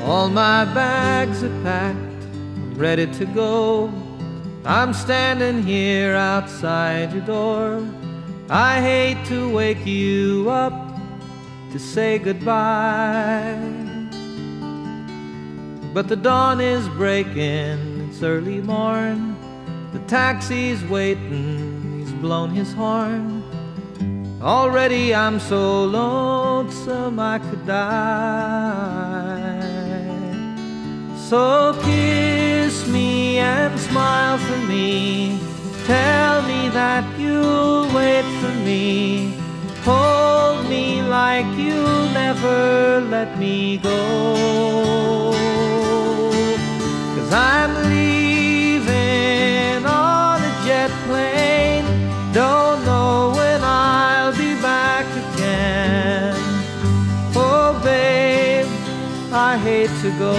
All my bags are packed, I'm ready to go. I'm standing here outside your door. I hate to wake you up to say goodbye, but the dawn is breaking, it's early morn. The taxi's waiting, he's blown his horn. Already I'm so lonesome I could die. So kiss me and smile for me. Tell me that you'll wait for me. Hold me like you'll never let me go. 'Cause I'm leaving on a jet plane. Don't know when I'll be back again. Oh babe, I hate to go.